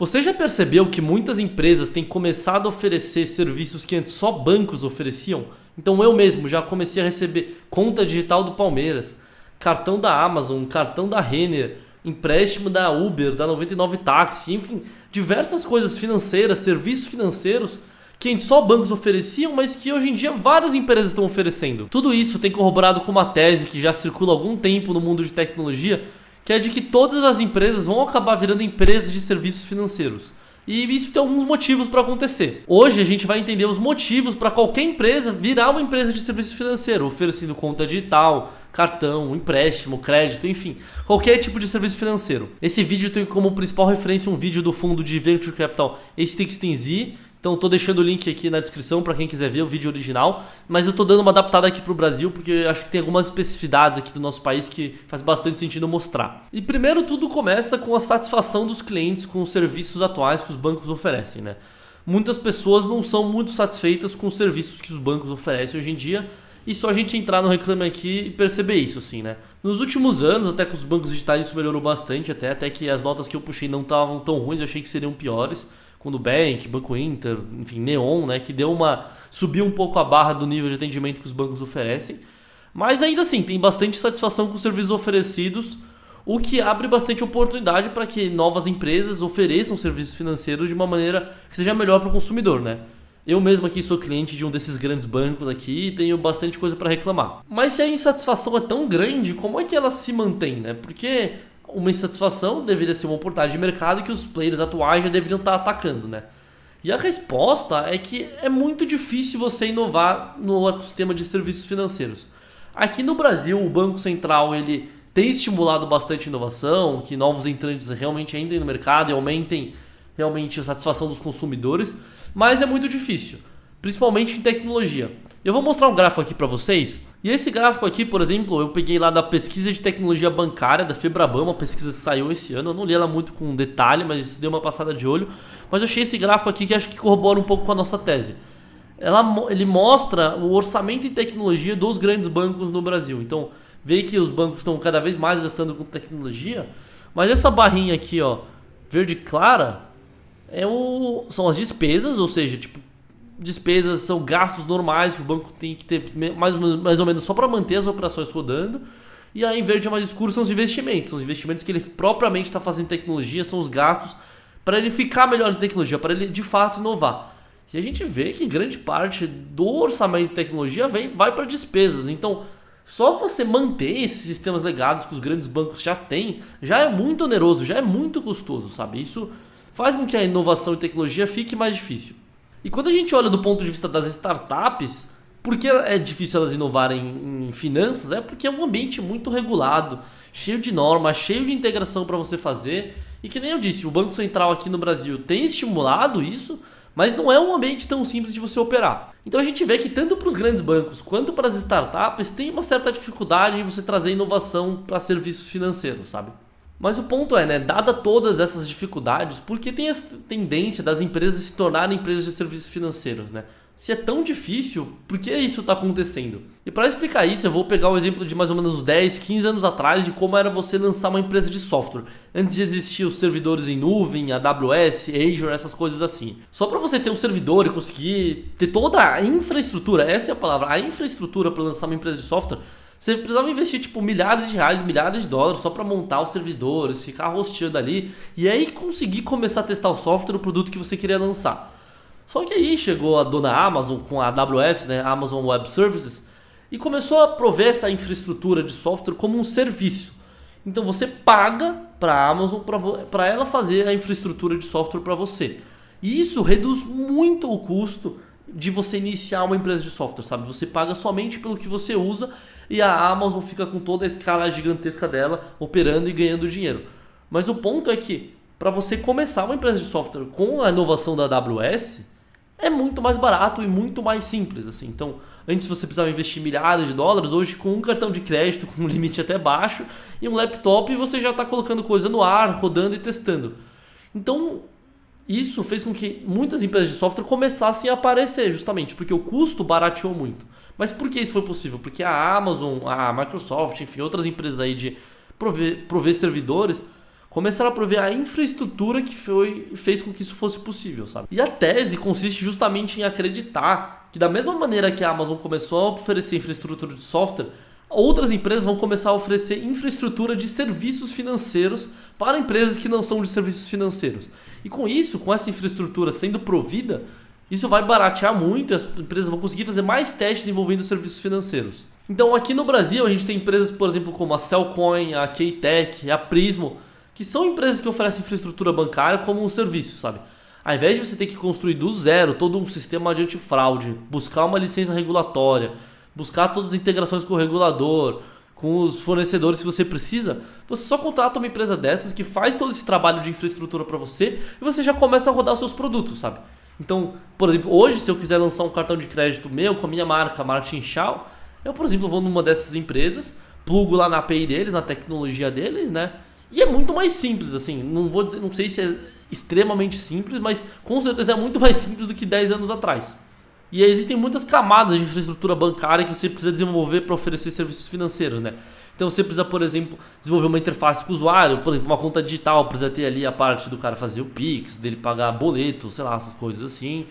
Você já percebeu que muitas empresas têm começado a oferecer serviços que antes só bancos ofereciam? Então eu mesmo já comecei a receber conta digital do Palmeiras, cartão da Amazon, cartão da Renner, empréstimo da Uber, da 99 Táxi, enfim, diversas coisas financeiras, serviços financeiros que antes só bancos ofereciam, mas que hoje em dia várias empresas estão oferecendo. Tudo isso tem corroborado com uma tese que já circula há algum tempo no mundo de tecnologia, que é de que todas as empresas vão acabar virando empresas de serviços financeiros. E isso tem alguns motivos para acontecer. Hoje a gente vai entender os motivos para qualquer empresa virar uma empresa de serviço financeiro, oferecendo conta digital, cartão, empréstimo, crédito, enfim, qualquer tipo de serviço financeiro. Esse vídeo tem como principal referência um vídeo do fundo de Venture Capital A16Z. Então tô deixando o link aqui na descrição para quem quiser ver o vídeo original, mas eu tô dando uma adaptada aqui pro Brasil porque acho que tem algumas especificidades aqui do nosso país que faz bastante sentido mostrar. E primeiro tudo começa com a satisfação dos clientes com os serviços atuais que os bancos oferecem, né? Muitas pessoas não são muito satisfeitas com os serviços que os bancos oferecem hoje em dia, e só a gente entrar no Reclame Aqui e perceber isso, assim, né? Nos últimos anos, até com os bancos digitais isso melhorou bastante, até que as notas que eu puxei não estavam tão ruins, eu achei que seriam piores. Com o Nubank, Banco Inter, enfim, Neon, né, que subiu um pouco a barra do nível de atendimento que os bancos oferecem. Mas ainda assim, tem bastante satisfação com os serviços oferecidos, o que abre bastante oportunidade para que novas empresas ofereçam serviços financeiros de uma maneira que seja melhor para o consumidor, né? Eu mesmo aqui sou cliente de um desses grandes bancos aqui e tenho bastante coisa para reclamar. Mas se a insatisfação é tão grande, como é que ela se mantém, né? Porque uma insatisfação deveria ser uma oportunidade de mercado que os players atuais já deveriam estar atacando, né? E a resposta é que é muito difícil você inovar no ecossistema de serviços financeiros. Aqui no Brasil, o Banco Central ele tem estimulado bastante inovação, que novos entrantes realmente entrem no mercado e aumentem realmente a satisfação dos consumidores, mas é muito difícil, principalmente em tecnologia. Eu vou mostrar um gráfico aqui para vocês. E esse gráfico aqui, por exemplo, eu peguei lá da pesquisa de tecnologia bancária da Febraban, uma pesquisa que saiu esse ano. Eu não li ela muito com detalhe, mas dei uma passada de olho. Mas eu achei esse gráfico aqui que acho que corrobora um pouco com a nossa tese. Ele mostra o orçamento em tecnologia dos grandes bancos no Brasil. Então, vê que os bancos estão cada vez mais gastando com tecnologia. Mas essa barrinha aqui, ó, verde clara, são as despesas, ou seja, tipo, despesas são gastos normais que o banco tem que ter mais ou menos só para manter as operações rodando. E aí em verde mais escuro são os investimentos. São os investimentos que ele propriamente está fazendo em tecnologia, são os gastos para ele ficar melhor em tecnologia, para ele de fato inovar. E a gente vê que grande parte do orçamento de tecnologia vai para despesas. Então só você manter esses sistemas legados que os grandes bancos já têm, já é muito oneroso, já é muito custoso, sabe? Isso faz com que a inovação em tecnologia fique mais difícil. E quando a gente olha do ponto de vista das startups, por que é difícil elas inovarem em finanças? É porque é um ambiente muito regulado, cheio de normas, cheio de integração para você fazer. E que nem eu disse, o Banco Central aqui no Brasil tem estimulado isso, mas não é um ambiente tão simples de você operar. Então a gente vê que tanto para os grandes bancos quanto para as startups tem uma certa dificuldade em você trazer inovação para serviços financeiros, sabe? Mas o ponto é, né, dada todas essas dificuldades, por que tem essa tendência das empresas se tornarem empresas de serviços financeiros, né? Se é tão difícil, por que isso está acontecendo? E para explicar isso, eu vou pegar o exemplo de mais ou menos uns 10, 15 anos atrás de como era você lançar uma empresa de software. Antes de existir os servidores em nuvem, AWS, Azure, essas coisas assim. Só para você ter um servidor e conseguir ter toda a infraestrutura, essa é a palavra, a infraestrutura para lançar uma empresa de software, você precisava investir tipo milhares de reais, milhares de dólares só para montar os servidores, ficar hosteando ali e aí conseguir começar a testar o software, o produto que você queria lançar. Só que aí chegou a dona Amazon com a AWS, né, Amazon Web Services, e começou a prover essa infraestrutura de software como um serviço. Então você paga para a Amazon para ela fazer a infraestrutura de software para você. E isso reduz muito o custo de você iniciar uma empresa de software, sabe? Você paga somente pelo que você usa e a Amazon fica com toda a escala gigantesca dela operando e ganhando dinheiro. Mas o ponto é que para você começar uma empresa de software com a inovação da AWS é muito mais barato e muito mais simples, assim. Então, antes você precisava investir milhares de dólares, hoje com um cartão de crédito com um limite até baixo e um laptop você já está colocando coisa no ar, rodando e testando. Então, isso fez com que muitas empresas de software começassem a aparecer, justamente porque o custo barateou muito. Mas por que isso foi possível? Porque a Amazon, a Microsoft, enfim, outras empresas aí de prover servidores começaram a prover a infraestrutura que fez com que isso fosse possível, sabe? E a tese consiste justamente em acreditar que da mesma maneira que a Amazon começou a oferecer infraestrutura de software, outras empresas vão começar a oferecer infraestrutura de serviços financeiros para empresas que não são de serviços financeiros. E com isso, com essa infraestrutura sendo provida, isso vai baratear muito e as empresas vão conseguir fazer mais testes envolvendo serviços financeiros. Então aqui no Brasil a gente tem empresas, por exemplo, como a Cellcoin, a Keytech, a Prismo, que são empresas que oferecem infraestrutura bancária como um serviço, sabe? Ao invés de você ter que construir do zero todo um sistema de antifraude, buscar uma licença regulatória, buscar todas as integrações com o regulador, com os fornecedores se você precisa, você só contrata uma empresa dessas que faz todo esse trabalho de infraestrutura para você e você já começa a rodar os seus produtos, sabe? Então, por exemplo, hoje se eu quiser lançar um cartão de crédito meu com a minha marca, Martin Shaw, eu, por exemplo, vou numa dessas empresas, plugo lá na API deles, na tecnologia deles, né? E é muito mais simples, assim, não sei se é extremamente simples, mas com certeza é muito mais simples do que 10 anos atrás. E existem muitas camadas de infraestrutura bancária que você precisa desenvolver para oferecer serviços financeiros, né? Então você precisa, por exemplo, desenvolver uma interface com o usuário, por exemplo, uma conta digital, precisa ter ali a parte do cara fazer o Pix, dele pagar boleto, sei lá, essas coisas assim.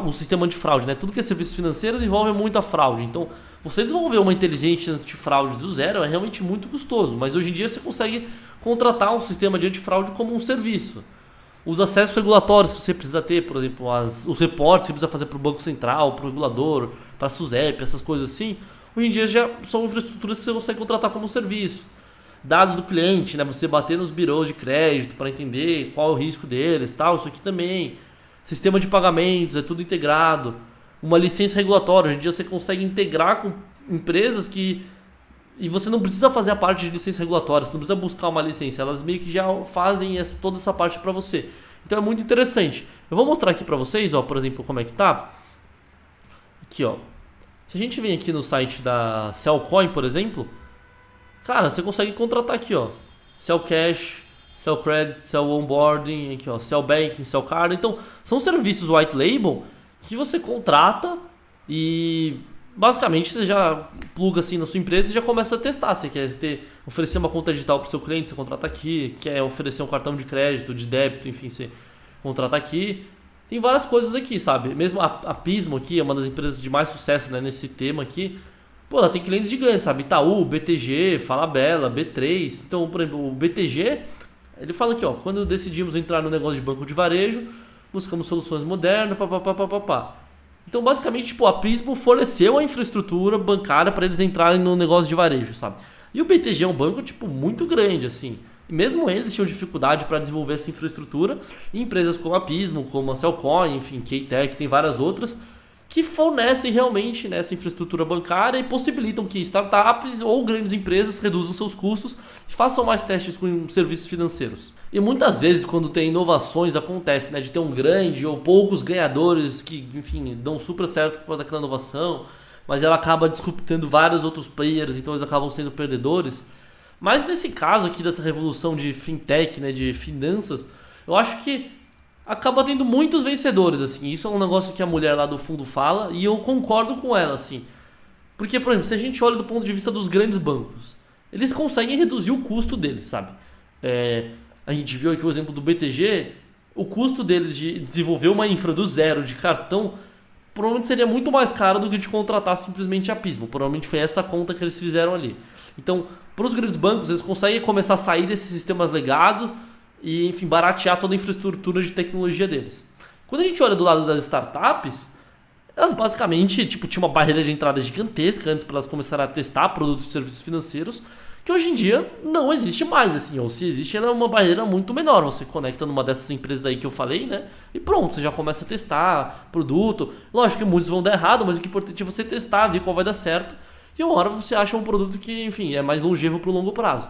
O sistema antifraude, né? Tudo que é serviços financeiros envolve muita fraude. Então, você desenvolver uma inteligência antifraude do zero é realmente muito custoso, mas hoje em dia você consegue contratar um sistema de antifraude como um serviço. Os acessos regulatórios que você precisa ter, por exemplo, os reportes que você precisa fazer para o Banco Central, para o regulador, para a SUSEP, essas coisas assim, hoje em dia já são infraestruturas que você consegue contratar como um serviço. Dados do cliente, né? Você bater nos birôs de crédito para entender qual é o risco deles, tal, isso aqui também. Sistema de pagamentos, é tudo integrado. Uma licença regulatória, hoje em dia você consegue integrar com empresas que... E você não precisa fazer a parte de licença regulatória, você não precisa buscar uma licença, elas meio que já fazem toda essa parte para você. Então é muito interessante. Eu vou mostrar aqui para vocês, ó, por exemplo, como é que tá. Aqui, ó. Se a gente vem aqui no site da Cellcoin, por exemplo, cara, você consegue contratar aqui, ó, Cell Cash, Cell Credit, Cell Onboarding, aqui, ó, Cell Banking, Cell Card. Então, são serviços white label que você contrata e basicamente você já pluga assim na sua empresa e já começa a testar. Você quer oferecer uma conta digital para o seu cliente, você contrata aqui. Quer oferecer um cartão de crédito, de débito, enfim, você contrata aqui. Tem várias coisas aqui, sabe? Mesmo a Pismo aqui é uma das empresas de mais sucesso, né, nesse tema aqui. Pô, ela tem clientes gigantes, sabe? Itaú, BTG, Falabella, B3. Então, por exemplo, o BTG, ele fala aqui, ó, quando decidimos entrar no negócio de banco de varejo, buscamos soluções modernas, papapá. Então, basicamente, tipo, a Prismo forneceu a infraestrutura bancária para eles entrarem no negócio de varejo, sabe? E o BTG é um banco, tipo, muito grande, assim. E mesmo eles tinham dificuldade para desenvolver essa infraestrutura. E empresas como a Pismo, como a Cellcoin, enfim, Keytech, tem várias outras, que fornecem realmente, né, essa infraestrutura bancária e possibilitam que startups ou grandes empresas reduzam seus custos e façam mais testes com serviços financeiros. E muitas vezes quando tem inovações acontece, né, de ter um grande ou poucos ganhadores que, enfim, dão super certo por causa daquela inovação, mas ela acaba disruptando vários outros players, então eles acabam sendo perdedores. Mas nesse caso aqui dessa revolução de fintech, né, de finanças, eu acho que acaba tendo muitos vencedores, assim. Isso é um negócio que a mulher lá do fundo fala e eu concordo com ela, assim. Porque, por exemplo, se a gente olha do ponto de vista dos grandes bancos, eles conseguem reduzir o custo deles, sabe? A gente viu aqui o exemplo do BTG, o custo deles de desenvolver uma infra do zero de cartão provavelmente seria muito mais caro do que de contratar simplesmente a Pismo. Provavelmente foi essa conta que eles fizeram ali. Então, para os grandes bancos, eles conseguem começar a sair desses sistemas legados e, enfim, baratear toda a infraestrutura de tecnologia deles. Quando a gente olha do lado das startups, elas basicamente, tipo, tinha uma barreira de entrada gigantesca antes para elas começarem a testar produtos e serviços financeiros, que hoje em dia não existe mais, assim, ou se existe, ela é uma barreira muito menor. Você conecta numa dessas empresas aí que eu falei, né? E pronto, você já começa a testar produto. Lógico que muitos vão dar errado, mas o que é importante é você testar, ver qual vai dar certo. E uma hora você acha um produto que, enfim, é mais longevo para o longo prazo.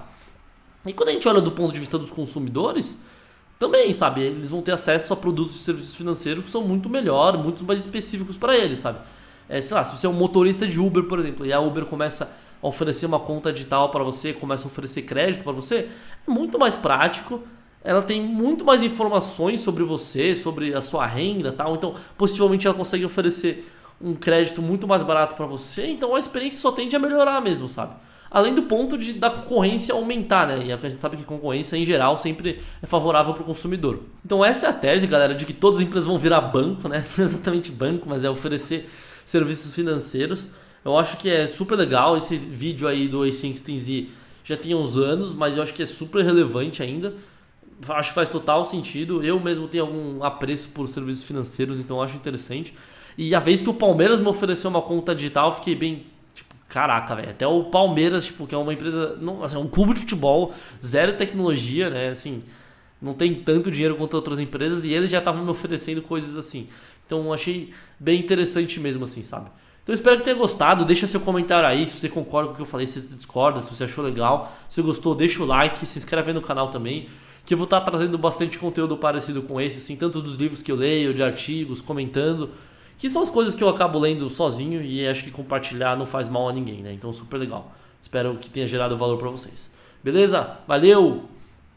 E quando a gente olha do ponto de vista dos consumidores, também, sabe, eles vão ter acesso a produtos e serviços financeiros que são muito melhor, muito mais específicos para eles, sabe? Sei lá, se você é um motorista de Uber, por exemplo, e a Uber começa a oferecer uma conta digital para você, começa a oferecer crédito para você, é muito mais prático, ela tem muito mais informações sobre você, sobre a sua renda e tal, então possivelmente ela consegue oferecer um crédito muito mais barato para você, então a experiência só tende a melhorar mesmo, sabe? além do ponto da concorrência aumentar, né? E a gente sabe que concorrência em geral sempre é favorável para o consumidor. Então essa é a tese, galera, de que todas as empresas vão virar banco, né? Não exatamente banco, mas é oferecer serviços financeiros. Eu acho que é super legal. Esse vídeo aí do A16Z já tem uns anos, mas eu acho que é super relevante ainda. Acho que faz total sentido. Eu mesmo tenho algum apreço por serviços financeiros, então eu acho interessante. E a vez que o Palmeiras me ofereceu uma conta digital, eu fiquei bem, tipo, caraca, velho. Até o Palmeiras, tipo, que é uma empresa, não, assim, um clube de futebol, zero tecnologia, né? Assim, não tem tanto dinheiro quanto outras empresas, e eles já estavam me oferecendo coisas assim. Então eu achei bem interessante mesmo, assim, sabe? Então eu espero que tenha gostado. Deixa seu comentário aí se você concorda com o que eu falei, se você discorda, se você achou legal. Se gostou, deixa o like, se inscreve aí no canal também, que eu vou estar trazendo bastante conteúdo parecido com esse, assim, tanto dos livros que eu leio, de artigos, comentando, que são as coisas que eu acabo lendo sozinho e acho que compartilhar não faz mal a ninguém, né? Então super legal. Espero que tenha gerado valor pra vocês. Beleza? Valeu!